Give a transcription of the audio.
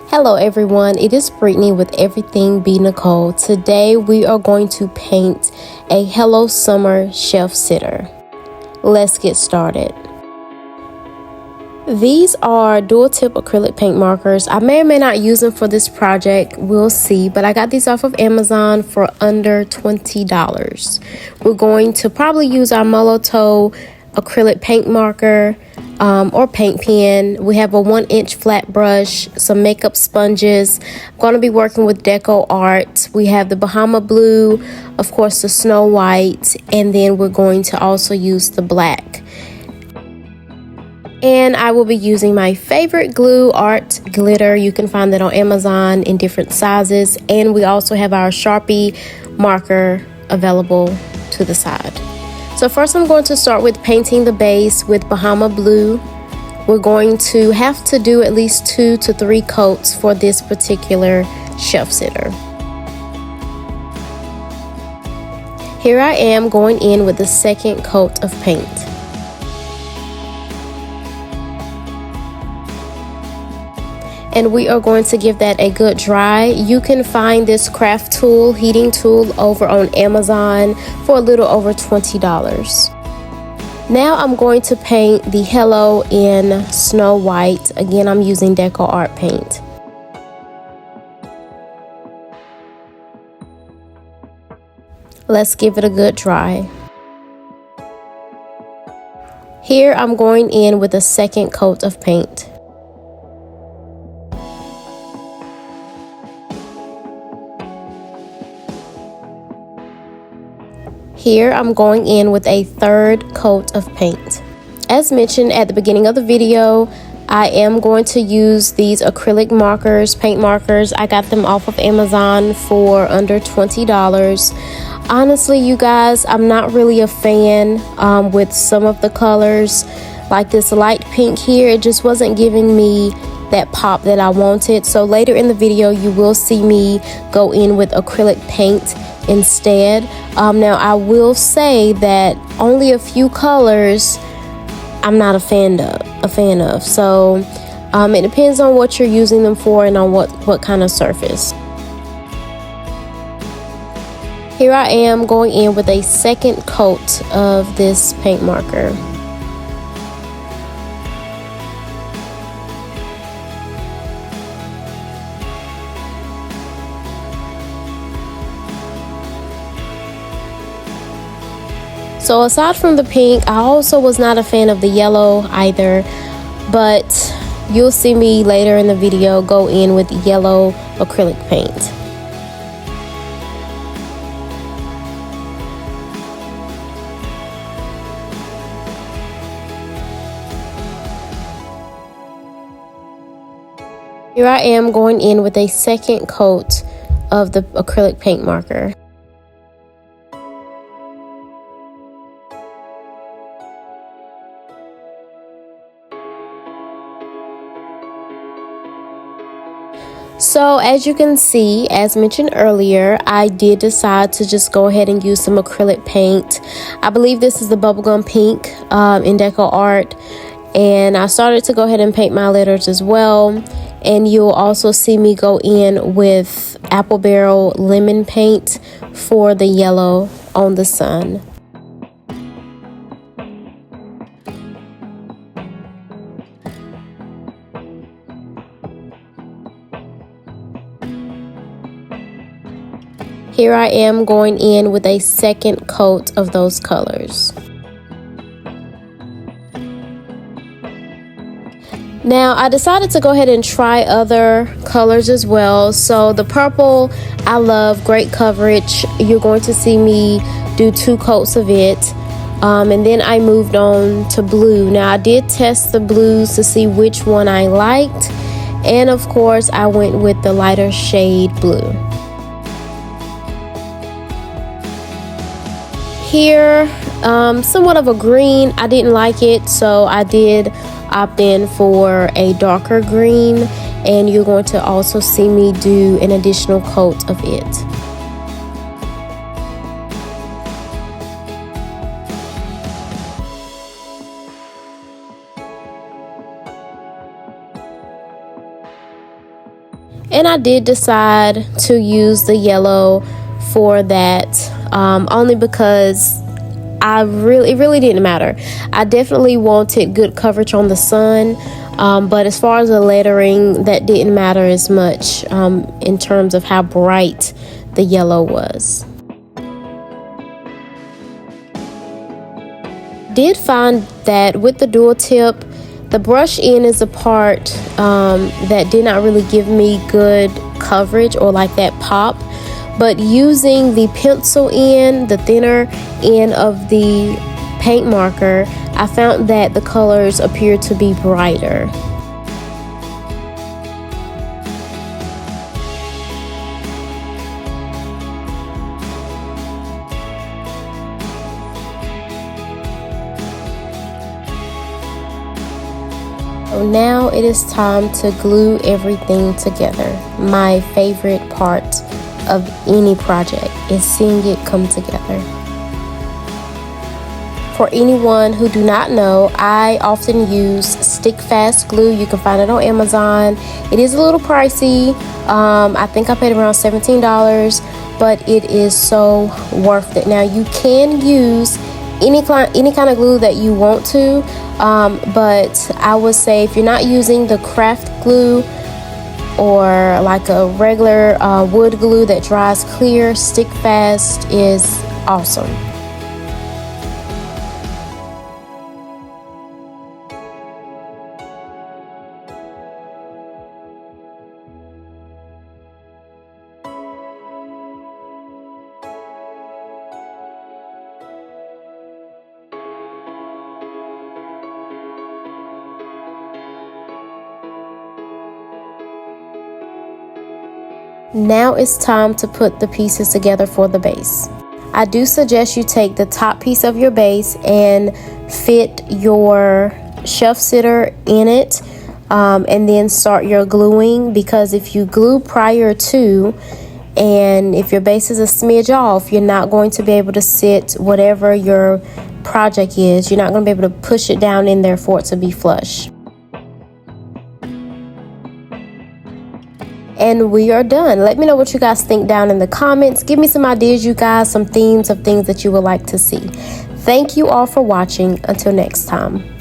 Hello everyone, it is Brittany with everythingb.nicole. Today we are going to paint a Hello Summer shelf sitter. Let's get started. These are dual tip acrylic paint markers. I may or may not use them for this project, we'll see, but I got these off of Amazon for under $20. We're going to probably use our Molotow acrylic paint marker or paint pen. We have a 1-inch flat brush, some makeup sponges. I'm going to be working with Decor art. We have the Bahama blue, of course the Snow White, and then we're going to also use the black. And I will be using my favorite glue, art glitter. You can find that on Amazon in different sizes, and we also have our Sharpie marker available to the side. So first I'm going to start with painting the base with Bahama blue. We're going to have to do at least 2 to 3 coats for this particular shelf sitter. Here I am going in with the second coat of paint. And we are going to give that a good dry. You can find this craft tool, heating tool, over on Amazon for a little over $20. Now I'm going to paint the Hello in Snow White. Again, I'm using Decor art paint. Let's give it a good dry. Here I'm going in with a second coat of paint. Here I'm going in with a third coat of paint. As mentioned at the beginning of the video, I am going to use these acrylic markers, paint markers. I got them off of Amazon for under $20. Honestly, you guys, I'm not really a fan with some of the colors. Like this light pink here, it just wasn't giving me that pop that I wanted. So later in the video, you will see me go in with acrylic paint instead. Now I will say that only a few colors I'm not a fan of. So it depends on what you're using them for and on what kind of surface. Here I am going in with a second coat of this paint marker. So aside from the pink, I also was not a fan of the yellow either, but you'll see me later in the video go in with yellow acrylic paint. Here I am going in with a second coat of the acrylic paint marker. So as you can see, as mentioned earlier, I did decide to just go ahead and use some acrylic paint. I believe this is the bubblegum pink in Decor art. And I started to go ahead and paint my letters as well. And you'll also see me go in with apple barrel lemon paint for the yellow on the sun. Here I am going in with a second coat of those colors. Now I decided to go ahead and try other colors as well. So the purple, I love, great coverage. You're going to see me do 2 coats of it. And then I moved on to blue. Now I did test the blues to see which one I liked. And of course I went with the lighter shade blue. Here, somewhat of a green. I didn't like it, so I did opt in for a darker green, and you're going to also see me do an additional coat of it. And I did decide to use the yellow for that, only because it really didn't matter. I definitely wanted good coverage on the sun, but as far as the lettering, that didn't matter as much in terms of how bright the yellow was. Did find that with the dual tip, the brush end is a part that did not really give me good coverage or like that pop, but using the pencil end, the thinner end of the paint marker, I found that the colors appear to be brighter. So now it is time to glue everything together. My favorite part of any project is seeing it come together. For anyone who do not know, I often use stick fast glue. You can find it on Amazon. It is a little pricey. I think I paid around $17, but it is so worth it. Now you can use any kind of glue that you want to, but I would say if you're not using the craft glue or like a regular wood glue that dries clear, stick fast is awesome. Now it's time to put the pieces together for the base. I do suggest you take the top piece of your base and fit your shelf sitter in it, and then start your gluing, because if you glue prior to, and if your base is a smidge off, you're not going to be able to sit whatever your project is. You're not going to be able to push it down in there for it to be flush. And we are done. Let me know what you guys think down in the comments. Give me some ideas, you guys, some themes of things that you would like to see. Thank you all for watching. Until next time.